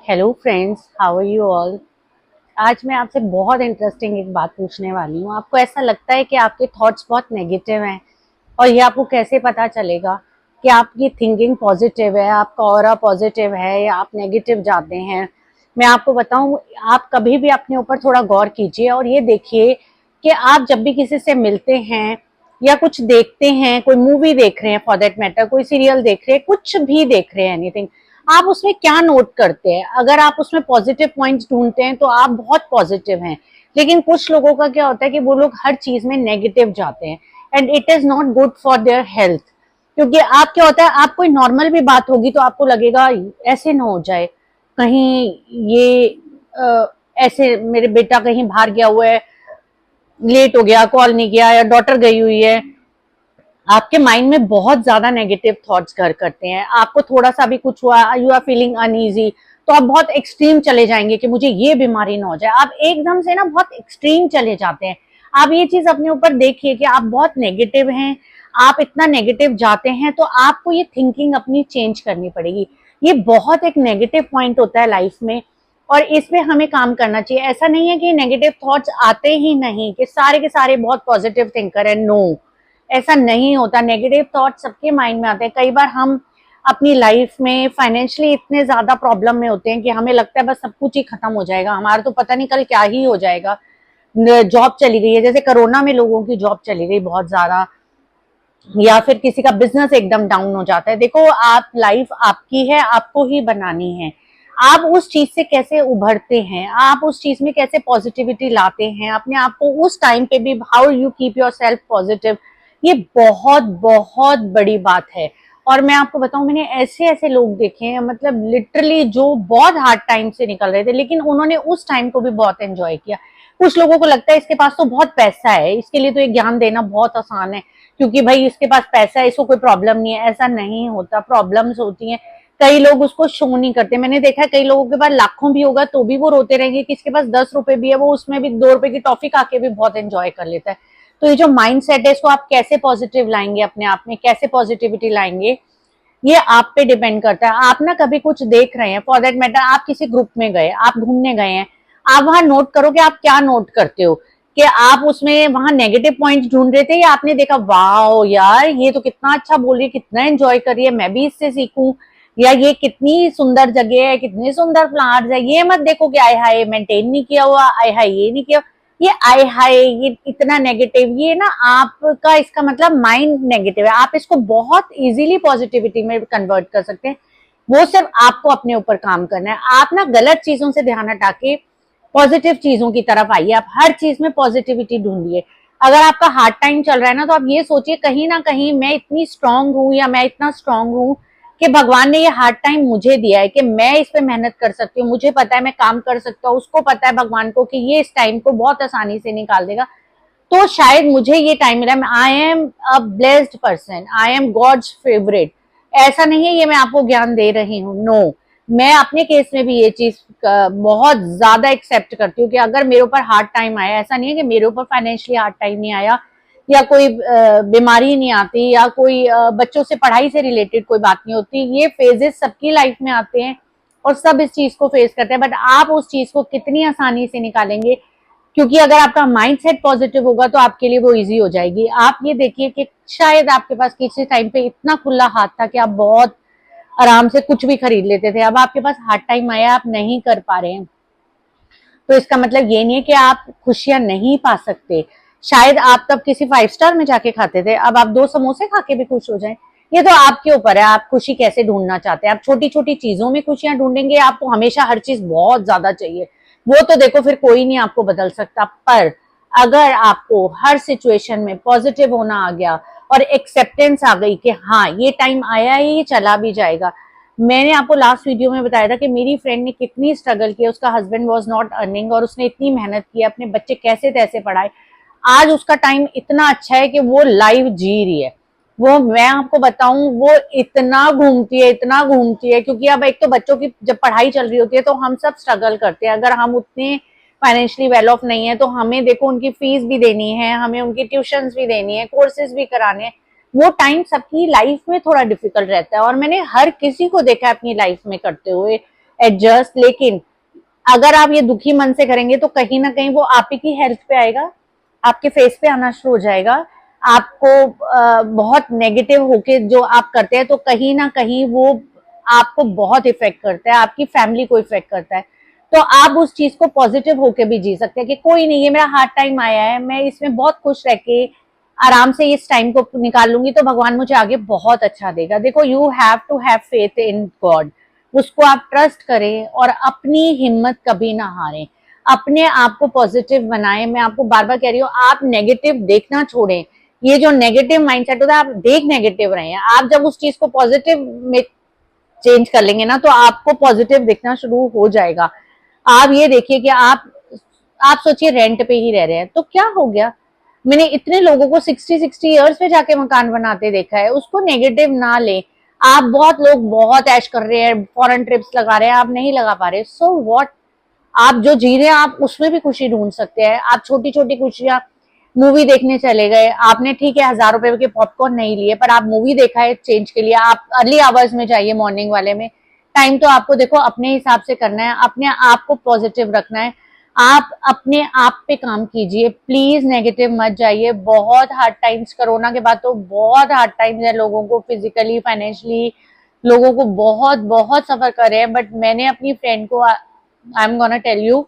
Hello friends, how are you all. आज मैं आपसे बहुत इंटरेस्टिंग एक बात पूछने वाली हूँ। आपको ऐसा लगता है कि आपके थॉट्स बहुत नेगेटिव हैं और ये आपको कैसे पता चलेगा कि आपकी थिंकिंग पॉजिटिव है, आपका ऑरा पॉजिटिव है या आप नेगेटिव जाते हैं। मैं आपको बताऊं, आप कभी भी अपने ऊपर थोड़ा गौर कीजिए और ये देखिए कि आप जब भी किसी से मिलते हैं या कुछ देखते हैं, कोई मूवी देख रहे हैं, फॉर दैट मैटर कोई सीरियल देख रहे हैं, कुछ भी देख रहे हैं, एनीथिंग, आप उसमें क्या नोट करते हैं। अगर आप उसमें पॉजिटिव पॉइंट्स ढूंढते हैं तो आप बहुत पॉजिटिव हैं, लेकिन कुछ लोगों का क्या होता है कि वो लोग हर चीज में नेगेटिव जाते हैं and it is not good for their health. क्योंकि आप क्या होता है, आप कोई नॉर्मल भी बात होगी तो आपको लगेगा ऐसे ना हो जाए, कहीं ये ऐसे मेरे बेटा कहीं बाहर गया हुआ है, लेट हो गया, कॉल नहीं किया, या डॉटर गई हुई है। आपके माइंड में बहुत ज्यादा नेगेटिव थॉट्स घर करते हैं। आपको थोड़ा सा भी कुछ हुआ, यू आर फीलिंग अनईजी, तो आप बहुत एक्सट्रीम चले जाएंगे कि मुझे ये बीमारी ना हो जाए। आप एकदम से ना बहुत एक्सट्रीम चले जाते हैं। आप ये चीज अपने ऊपर देखिए कि आप बहुत नेगेटिव हैं, आप इतना नेगेटिव जाते हैं, तो आपको ये थिंकिंग अपनी चेंज करनी पड़ेगी। ये बहुत एक नेगेटिव पॉइंट होता है लाइफ में और इस पे हमें काम करना चाहिए। ऐसा नहीं है कि नेगेटिव थॉट्स आते ही नहीं, कि सारे के सारे बहुत पॉजिटिव थिंकर है, नो, ऐसा नहीं होता। नेगेटिव थॉट सबके माइंड में आते हैं। कई बार हम अपनी लाइफ में फाइनेंशियली इतने ज्यादा प्रॉब्लम में होते हैं कि हमें लगता है बस सब कुछ ही खत्म हो जाएगा, हमारा तो पता नहीं कल क्या ही हो जाएगा। जॉब चली गई है, जैसे कोरोना में लोगों की जॉब चली गई बहुत ज्यादा, या फिर किसी का बिजनेस एकदम डाउन हो जाता है। देखो, आप लाइफ आपकी है, आपको ही बनानी है। आप उस चीज से कैसे उभरते हैं, आप उस चीज में कैसे पॉजिटिविटी लाते हैं अपने आप को उस टाइम पे भी, how you keep your self positive, ये बहुत बहुत बड़ी बात है। और मैं आपको बताऊं, मैंने ऐसे ऐसे लोग देखे हैं, मतलब लिटरली जो बहुत हार्ड टाइम से निकल रहे थे, लेकिन उन्होंने उस टाइम को भी बहुत एंजॉय किया। कुछ लोगों को लगता है इसके पास तो बहुत पैसा है, इसके लिए तो ये ज्ञान देना बहुत आसान है, क्योंकि भाई इसके पास पैसा है, इसको कोई प्रॉब्लम नहीं है। ऐसा नहीं होता, प्रॉब्लम्स होती हैं। कई लोग उसको शो नहीं करते। मैंने देखा है कई लोगों के पास लाखों भी होगा तो भी वो रोते रहेंगे, किसके पास 10 रुपए भी है वो उसमें भी 2 रुपए की टॉफी खा के भी बहुत एंजॉय कर लेता है। तो ये जो माइंड सेट है, इसको आप कैसे पॉजिटिव लाएंगे, अपने आप में कैसे पॉजिटिविटी लाएंगे, ये आप पे डिपेंड करता है। आप ना कभी कुछ देख रहे हैं, फॉर दैट मैटर आप किसी ग्रुप में गए, आप घूमने गए हैं, आप वहां नोट करो कि आप क्या नोट करते हो। कि आप उसमें वहां नेगेटिव पॉइंट्स ढूंढ रहे थे या आपने देखा वाओ यार ये तो कितना अच्छा बोल रही है, कितना एंजॉय कर रही है, मैं भी इससे सीखूं, या ये कितनी सुंदर जगह है, कितने सुंदर फ्लावर्स है। ये मत देखो कि आय हाय मेंटेन नहीं किया हुआ, आय हाय ये नहीं किया, ये आय हाय ये इतना नेगेटिव, ये ना आपका, इसका मतलब माइंड नेगेटिव है। आप इसको बहुत इजीली पॉजिटिविटी में कन्वर्ट कर सकते हैं। वो सिर्फ आपको अपने ऊपर काम करना है। आप ना गलत चीजों से ध्यान हटा के पॉजिटिव चीजों की तरफ आइए। आप हर चीज में पॉजिटिविटी ढूंढिए। अगर आपका हार्ड टाइम चल रहा है ना, तो आप ये सोचिए कहीं ना कहीं मैं इतनी स्ट्रांग हूं या मैं इतना स्ट्रांग हूं कि भगवान ने ये हार्ड टाइम मुझे दिया है, कि मैं इस पे मेहनत कर सकती हूँ, मुझे पता है मैं काम कर सकता हूँ, उसको पता है भगवान को कि ये इस टाइम को बहुत आसानी से निकाल देगा, तो शायद मुझे ये टाइम मिला। I am a blessed person, I am God's favourite. ऐसा नहीं है ये मैं आपको ज्ञान दे रही हूँ, नो, मैं अपने केस में भी ये चीज बहुत ज्यादा एक्सेप्ट करती हूँ कि अगर मेरे ऊपर हार्ड टाइम आया, ऐसा नहीं है कि मेरे ऊपर फाइनेंशियली हार्ड टाइम नहीं आया, या कोई बीमारी नहीं आती, या कोई बच्चों से पढ़ाई से रिलेटेड कोई बात नहीं होती, ये फेजेस सबकी लाइफ में आते हैं और सब इस चीज को फेस करते हैं। बट आप उस चीज को कितनी आसानी से निकालेंगे, क्योंकि अगर आपका माइंडसेट पॉजिटिव होगा तो आपके लिए वो इजी हो जाएगी। आप ये देखिए कि शायद आपके पास किसी टाइम पे इतना खुला हाथ था कि आप बहुत आराम से कुछ भी खरीद लेते थे, अब आपके पास हार्ड टाइम आया, आप नहीं कर पा रहे हैं, तो इसका मतलब ये नहीं है कि आप खुशियां नहीं पा सकते। शायद आप तब किसी 5 स्टार में जाके खाते थे, अब आप 2 समोसे खा के भी खुश हो जाएं। ये तो आपके ऊपर है, आप खुशी कैसे ढूंढना चाहते हैं। आप छोटी छोटी चीजों में खुशियां ढूंढेंगे, आपको हमेशा हर चीज बहुत ज्यादा चाहिए, वो तो देखो फिर कोई नहीं आपको बदल सकता। पर अगर आपको हर सिचुएशन में पॉजिटिव होना आ गया और एक्सेप्टेंस आ गई कि हाँ ये टाइम आया है, ये चला भी जाएगा। मैंने आपको लास्ट वीडियो में बताया था कि मेरी फ्रेंड ने कितनी स्ट्रगल किया, उसका हस्बैंड वाज नॉट अर्निंग और उसने इतनी मेहनत की, अपने बच्चे कैसे तैसे पढ़ाए। आज उसका टाइम इतना अच्छा है कि वो लाइव जी रही है। वो मैं आपको बताऊं, वो इतना घूमती है, इतना घूमती है, क्योंकि अब एक तो बच्चों की जब पढ़ाई चल रही होती है तो हम सब स्ट्रगल करते हैं। अगर हम उतने फाइनेंशियली वेल ऑफ नहीं है तो हमें देखो उनकी फीस भी देनी है, हमें उनकी ट्यूशंस भी देनी है, कोर्सेज भी कराने हैं। वो टाइम सबकी लाइफ में थोड़ा डिफिकल्ट रहता है और मैंने हर किसी को देखा है अपनी लाइफ में करते हुए। एडजस्ट, लेकिन अगर आप ये दुखी मन से करेंगे तो कहीं ना कहीं वो आप ही की हेल्थ पे आएगा, आपके फेस पे आना शुरू हो जाएगा। आपको बहुत नेगेटिव होके जो आप करते हैं तो कहीं ना कहीं वो आपको बहुत इफेक्ट करता है, आपकी फैमिली को इफेक्ट करता है। तो आप उस चीज को पॉजिटिव होके भी जी सकते हैं कि कोई नहीं, ये मेरा हार्ड टाइम आया है, मैं इसमें बहुत खुश रह के आराम से इस टाइम को निकाल लूंगी तो भगवान मुझे आगे बहुत अच्छा देगा। देखो, you have to have faith in God, उसको आप ट्रस्ट करें और अपनी हिम्मत कभी ना हारें, अपने आप को पॉजिटिव बनाएं। मैं आपको बार बार कह रही हूँ, आप नेगेटिव देखना छोड़ें। ये जो नेगेटिव माइंडसेट होता है, आप देख नेगेटिव रहे हैं, आप जब उस चीज को पॉजिटिव में चेंज कर लेंगे ना तो आपको पॉजिटिव दिखना शुरू हो जाएगा। आप ये देखिए कि आप सोचिए रेंट पे ही रह रहे हैं तो क्या हो गया, मैंने इतने लोगों को 60 इयर्स पे जाके मकान बनाते देखा है, उसको नेगेटिव ना ले। आप बहुत लोग बहुत ऐश कर रहे हैं, फॉरेन ट्रिप्स लगा रहे हैं, आप नहीं लगा पा रहे, सो व्हाट, आप जो जी रहे हैं आप उसमें भी खुशी ढूंढ सकते हैं। आप छोटी छोटी खुशियां, मूवी देखने चले गए आपने, ठीक है 1000 रुपए के पॉपकॉर्न नहीं लिए पर आप मूवी देखा है चेंज के लिए, आप अर्ली आवर्स में जाइए, मॉर्निंग वाले में टाइम तो आपको देखो अपने हिसाब से करना है, अपने आप को पॉजिटिव रखना है। आप अपने आप पे काम कीजिए, प्लीज नेगेटिव मत जाइए। बहुत हार्ड टाइम्स, कोरोना के बाद तो बहुत हार्ड टाइम्स है लोगों को, फिजिकली फाइनेंशियली लोगों को बहुत बहुत सफर कर रहे हैं। बट मैंने अपनी फ्रेंड को, I am gonna tell you,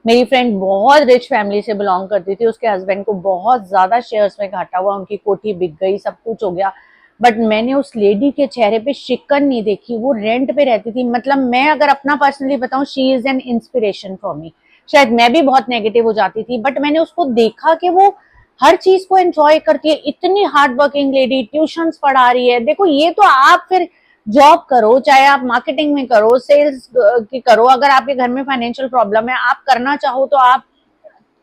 मेरी फ्रेंड बहुत रिच फैमिली से बिलोंग करती थी, उसके हस्बैंड को बहुत ज्यादा शेयर्स में घाटा हुआ, उनकी कोठी बिक गई, सब कुछ हो गया, बट मैंने उस लेडी के चेहरे पे शिकन नहीं देखी। वो रेंट पे रहती थी, मतलब मैं अगर अपना पर्सनली बताऊं, she is an inspiration for me. शायद मैं भी बहुत नेगेटिव हो जाती थी बट मैंने उसको देखा कि वो हर चीज को एंजॉय करती है, इतनी हार्ड वर्किंग लेडी, ट्यूशंस पढ़ा रही है। देखो, ये तो आप फिर जॉब करो, चाहे आप मार्केटिंग में करो, सेल्स की करो, अगर आपके घर में फाइनेंशियल प्रॉब्लम है, आप करना चाहो तो आप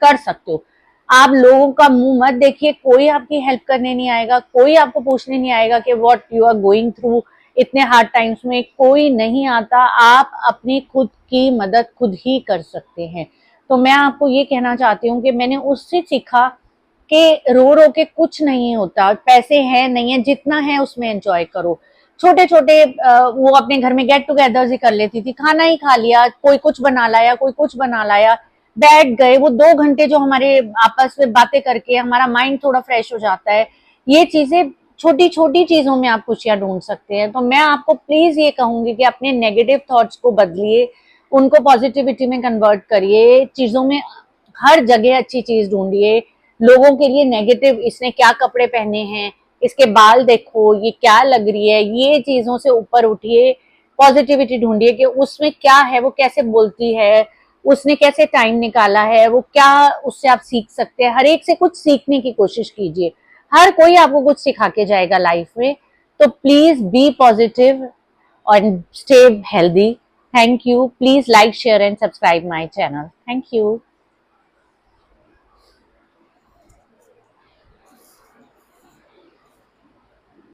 कर सकते हो। आप लोगों का मुंह मत देखिए, कोई आपकी हेल्प करने नहीं आएगा, कोई आपको पूछने नहीं आएगा कि what you are going through. इतने हार्ड टाइम्स में कोई नहीं आता, आप अपनी खुद की मदद खुद ही कर सकते हैं। तो मैं आपको ये कहना चाहती हूँ कि मैंने उससे सीखा कि रो रो के कुछ नहीं होता, पैसे हैं नहीं है, जितना है उसमें एंजॉय करो। छोटे छोटे वो अपने घर में गेट टुगेदर ही कर लेती थी, खाना ही खा लिया, कोई कुछ बना लाया, कोई कुछ बना लाया, बैठ गए, वो 2 घंटे जो हमारे आपस में बातें करके हमारा माइंड थोड़ा फ्रेश हो जाता है। ये चीजें, छोटी छोटी चीजों में आप खुशियां ढूंढ सकते हैं। तो मैं आपको प्लीज ये कहूंगी कि अपने नेगेटिव थॉट्स को बदलिए, उनको पॉजिटिविटी में कन्वर्ट करिए, चीजों में हर जगह अच्छी चीज ढूंढिए। लोगों के लिए नेगेटिव, इसने क्या कपड़े पहने हैं, इसके बाल देखो, ये क्या लग रही है, ये चीजों से ऊपर उठिए, पॉजिटिविटी ढूंढिए कि उसमें क्या है, वो कैसे बोलती है, उसने कैसे टाइम निकाला है, वो क्या, उससे आप सीख सकते हैं। हर एक से कुछ सीखने की कोशिश कीजिए, हर कोई आपको कुछ सिखा के जाएगा लाइफ में। तो please be positive and stay healthy. Thank you. Please like, share and subscribe my channel. Thank you.